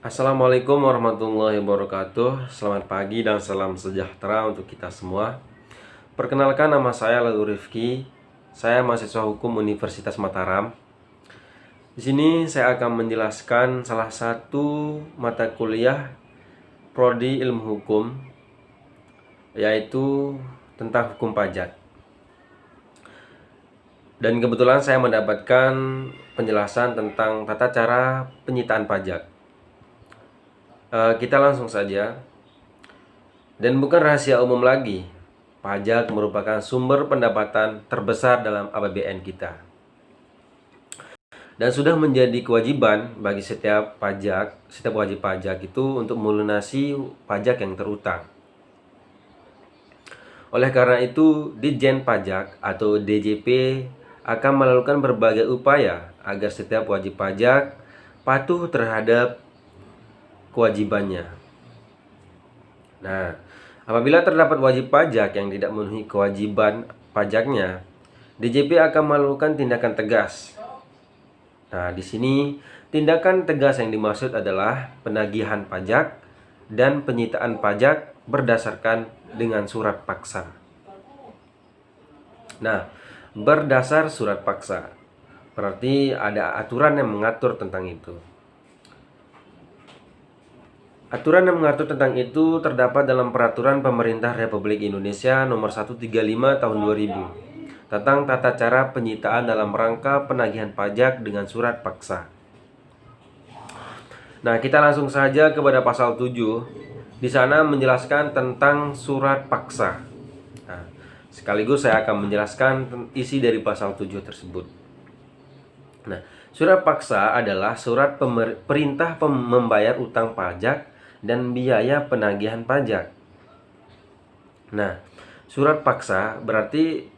Assalamualaikum warahmatullahi wabarakatuh. Selamat pagi dan salam sejahtera untuk kita semua. Perkenalkan, nama saya Lalu Rifki. Saya mahasiswa hukum Universitas Mataram. Di sini saya akan menjelaskan salah satu mata kuliah prodi ilmu hukum, yaitu tentang hukum pajak. Dan kebetulan saya mendapatkan penjelasan tentang tata cara penyitaan pajak. Kita langsung saja. Dan bukan rahasia umum lagi, pajak merupakan sumber pendapatan terbesar dalam APBN kita. Dan sudah menjadi kewajiban bagi setiap wajib pajak itu untuk melunasi pajak yang terutang. Oleh karena itu, Ditjen Pajak atau DJP akan melakukan berbagai upaya agar setiap wajib pajak patuh terhadap kewajibannya. Nah, apabila terdapat wajib pajak yang tidak memenuhi kewajiban pajaknya, DJP akan melakukan tindakan tegas. Nah, di sini tindakan tegas yang dimaksud adalah penagihan pajak dan penyitaan pajak berdasarkan dengan surat paksa. Nah, berdasar surat paksa berarti ada aturan yang mengatur tentang itu. Aturan yang mengatur tentang itu terdapat dalam Peraturan Pemerintah Republik Indonesia Nomor 135 Tahun 2000 tentang tata cara penyitaan dalam rangka penagihan pajak dengan surat paksa. Nah, kita langsung saja kepada pasal 7. Di sana menjelaskan tentang surat paksa. Nah, sekaligus saya akan menjelaskan isi dari pasal 7 tersebut. Nah, surat paksa adalah surat perintah membayar utang pajak dan biaya penagihan pajak. Nah, surat paksa berarti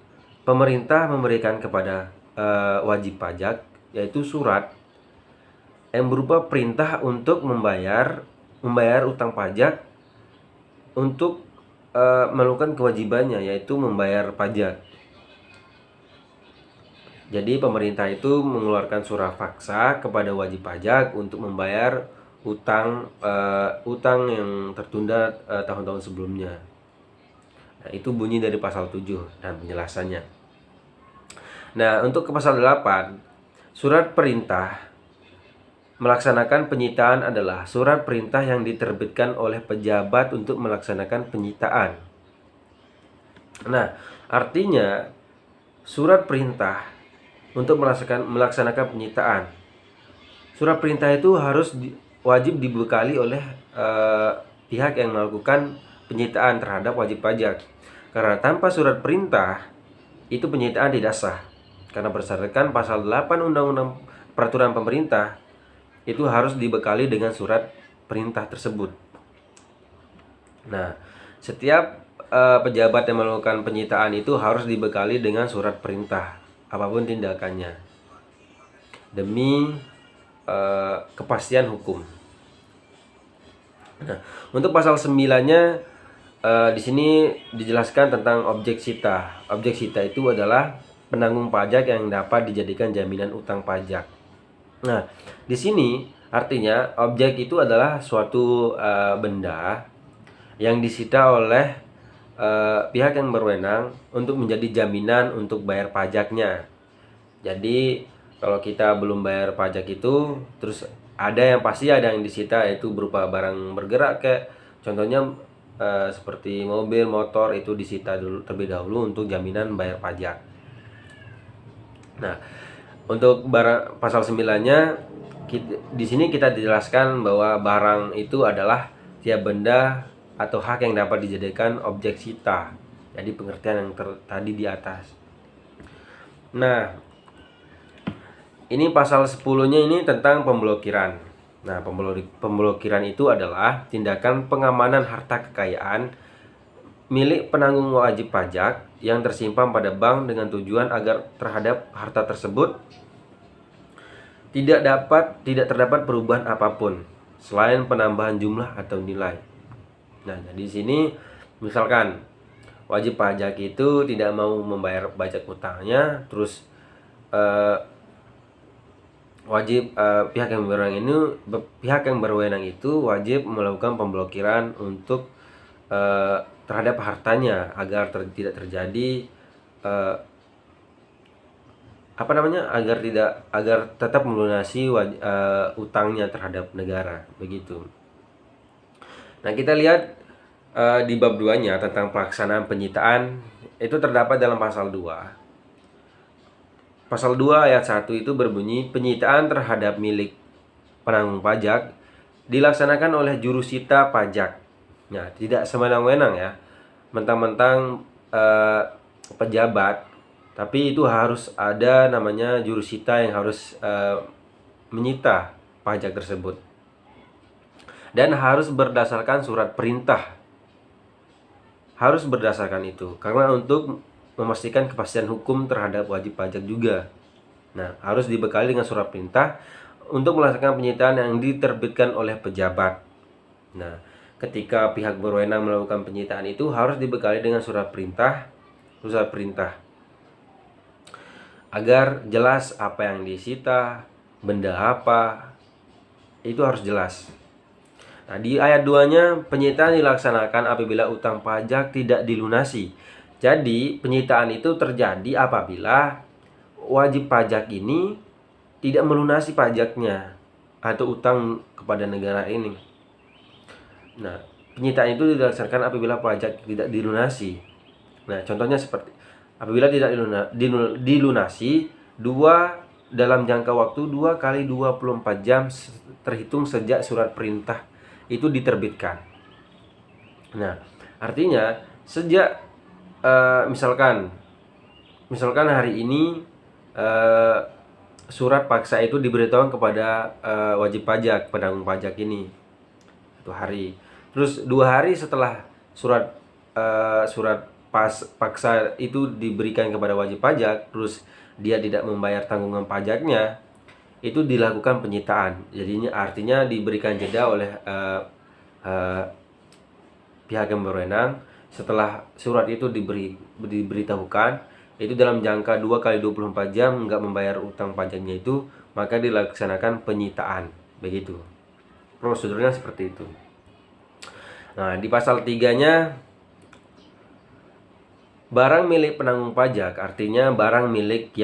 pemerintah memberikan kepada wajib pajak, yaitu surat yang berupa perintah untuk membayar utang pajak untuk melakukan kewajibannya, yaitu membayar pajak. Jadi pemerintah itu mengeluarkan surat paksa kepada wajib pajak untuk membayar utang yang tertunda tahun-tahun sebelumnya. Nah, itu bunyi dari pasal 7 dan penjelasannya. Nah, untuk ke pasal 8, surat perintah melaksanakan penyitaan adalah surat perintah yang diterbitkan oleh pejabat untuk melaksanakan penyitaan. Nah, artinya surat perintah untuk melaksanakan penyitaan. Surat perintah itu wajib dibekali oleh pihak yang melakukan penyitaan terhadap wajib pajak. Karena tanpa surat perintah itu penyitaan tidak sah. Karena berdasarkan pasal 8 Undang-Undang Peraturan Pemerintah itu harus dibekali dengan surat perintah tersebut. Nah, setiap pejabat yang melakukan penyitaan itu harus dibekali dengan surat perintah apapun tindakannya, demi kepastian hukum. Nah, untuk pasal 9-nya di sini dijelaskan tentang objek sita. Objek sita itu adalah penanggung pajak yang dapat dijadikan jaminan utang pajak. Nah, di sini artinya objek itu adalah suatu benda yang disita oleh pihak yang berwenang untuk menjadi jaminan untuk bayar pajaknya. Jadi kalau kita belum bayar pajak itu, terus ada yang disita, yaitu berupa barang bergerak, kayak contohnya seperti mobil, motor, itu disita dulu terlebih dahulu untuk jaminan bayar pajak. Nah, untuk barang pasal 9-nya di sini kita dijelaskan bahwa barang itu adalah tiap benda atau hak yang dapat dijadikan objek sita. Jadi pengertian yang tadi di atas. Nah, ini pasal 10-nya ini tentang pemblokiran. Nah, pemblokiran itu adalah tindakan pengamanan harta kekayaan milik penanggung wajib pajak yang tersimpan pada bank dengan tujuan agar terhadap harta tersebut tidak terdapat perubahan apapun selain penambahan jumlah atau nilai. Nah, jadi di sini misalkan wajib pajak itu tidak mau membayar pajak utangnya, terus wajib pihak yang berwenang itu wajib melakukan pemblokiran untuk terhadap hartanya agar tidak terjadi agar tetap melunasi utangnya terhadap negara, begitu. Nah, kita lihat di bab 2-nya tentang pelaksanaan penyitaan itu terdapat dalam pasal 2. Pasal 2 ayat 1 itu berbunyi, penyitaan terhadap milik penanggung pajak dilaksanakan oleh jurusita pajak. Nah, tidak semena-mena ya, mentang-mentang pejabat, tapi itu harus ada namanya jurusita yang harus menyita pajak tersebut. Dan harus berdasarkan surat perintah. Harus berdasarkan itu, karena untuk memastikan kepastian hukum terhadap wajib pajak juga. Nah, harus dibekali dengan surat perintah untuk melaksanakan penyitaan yang diterbitkan oleh pejabat. Nah, ketika pihak berwenang melakukan penyitaan itu harus dibekali dengan surat perintah agar jelas apa yang disita, benda apa, itu harus jelas. Nah, di ayat 2-nya, penyitaan dilaksanakan apabila utang pajak tidak dilunasi. Jadi, penyitaan itu terjadi apabila wajib pajak ini tidak melunasi pajaknya atau utang kepada negara ini. Nah, penyitaan itu dilaksanakan apabila pajak tidak dilunasi. Nah, contohnya seperti apabila tidak dilunasi dalam jangka waktu 2 kali 24 jam terhitung sejak surat perintah itu diterbitkan. Nah, artinya sejak misalkan hari ini surat paksa itu diberitahukan kepada wajib pajak, penanggung pajak ini itu hari. Terus 2 hari setelah surat paksa itu diberikan kepada wajib pajak, terus dia tidak membayar tanggungan pajaknya, itu dilakukan penyitaan. Jadinya artinya diberikan jeda oleh pihak yang berwenang. Setelah surat itu diberitahukan, itu dalam jangka 2 kali 24 jam nggak membayar utang pajaknya itu, maka dilaksanakan penyitaan. Begitu. Prosedurnya seperti itu. Nah, di pasal 3-nya, barang milik penanggung pajak, artinya barang milik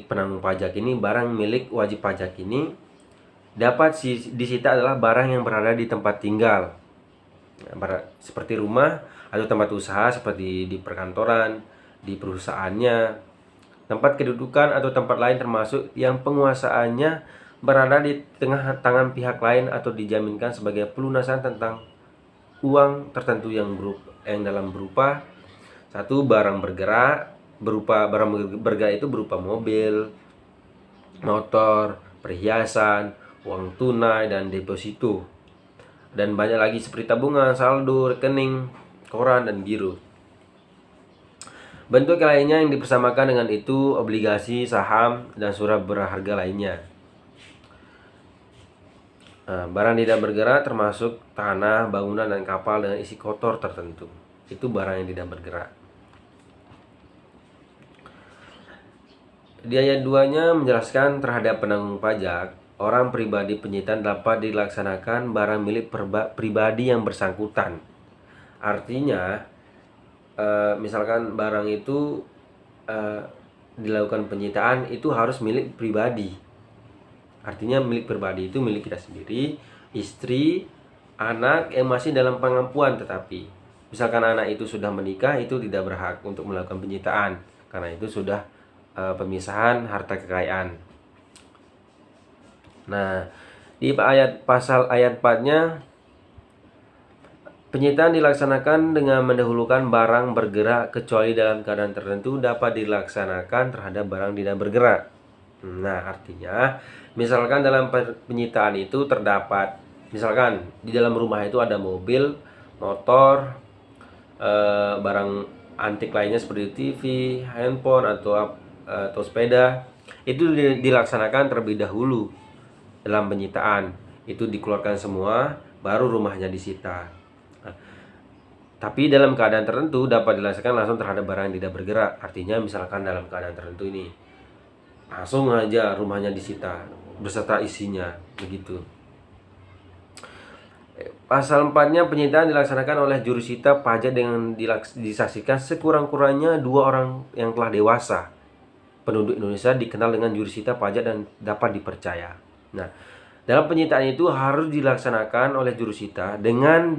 penanggung pajak ini, barang milik wajib pajak ini dapat disita adalah barang yang berada di tempat tinggal, seperti rumah atau tempat usaha seperti di perkantoran, di perusahaannya, tempat kedudukan atau tempat lain termasuk yang penguasaannya berada di tengah tangan pihak lain atau dijaminkan sebagai pelunasan tentang uang tertentu yang dalam berupa satu, barang bergerak itu berupa mobil, motor, perhiasan, uang tunai, dan deposito. Dan banyak lagi seperti tabungan, saldo, rekening, koran, dan giro. Bentuk lainnya yang dipersamakan dengan itu obligasi, saham, dan surat berharga lainnya. Barang tidak bergerak termasuk tanah, bangunan, dan kapal dengan isi kotor tertentu. Itu barang yang tidak bergerak. Di ayat 2-nya menjelaskan terhadap penanggung pajak, orang pribadi penyitaan dapat dilaksanakan barang milik pribadi yang bersangkutan. Artinya, misalkan barang itu dilakukan penyitaan, itu harus milik pribadi. Artinya milik pribadi itu milik kita sendiri, istri, anak yang masih dalam pengampuan, tetapi misalkan anak itu sudah menikah, itu tidak berhak untuk melakukan penyitaan karena itu sudah pemisahan harta kekayaan. Nah, di pasal 4-nya, penyitaan dilaksanakan dengan mendahulukan barang bergerak kecuali dalam keadaan tertentu dapat dilaksanakan terhadap barang tidak bergerak. Nah, artinya misalkan dalam penyitaan itu terdapat, misalkan di dalam rumah itu ada mobil, motor, barang antik lainnya seperti TV, handphone, atau sepeda, itu dilaksanakan terlebih dahulu dalam penyitaan. Itu dikeluarkan semua, baru rumahnya disita. Tapi dalam keadaan tertentu dapat dilaksanakan langsung terhadap barang yang tidak bergerak. Artinya misalkan dalam keadaan tertentu ini langsung aja rumahnya disita. beserta isinya, begitu. Pasal 4-nya, penyitaan dilaksanakan oleh jurusita pajak dengan disaksikan sekurang-kurangnya 2 orang yang telah dewasa. Penduduk Indonesia dikenal dengan jurusita pajak dan dapat dipercaya. Nah, dalam penyitaan itu harus dilaksanakan oleh jurusita dengan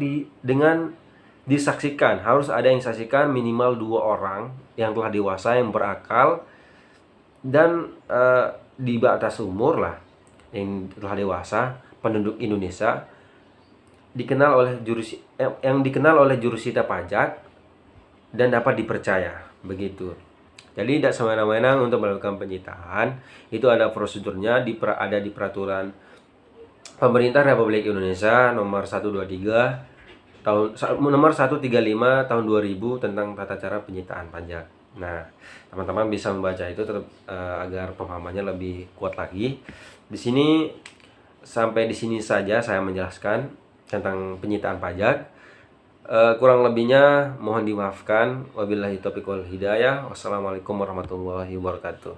disaksikan, harus ada yang disaksikan minimal 2 orang yang telah dewasa, yang berakal dan di batas umur lah, yang telah dewasa, penduduk Indonesia dikenal oleh yang dikenal oleh jurusita pajak dan dapat dipercaya, begitu. Jadi tidak semena-mena untuk melakukan penyitaan, itu ada prosedurnya, ada di peraturan Pemerintah Republik Indonesia nomor 123 tahun 2000 tentang tata cara penyitaan pajak. Nah, teman-teman bisa membaca itu agar pemahamannya lebih kuat lagi. Di sini sampai di sini saja saya menjelaskan tentang penyitaan pajak. Kurang lebihnya mohon dimaafkan. Wabillahi taufiq wal hidayah. Wassalamualaikum warahmatullahi wabarakatuh.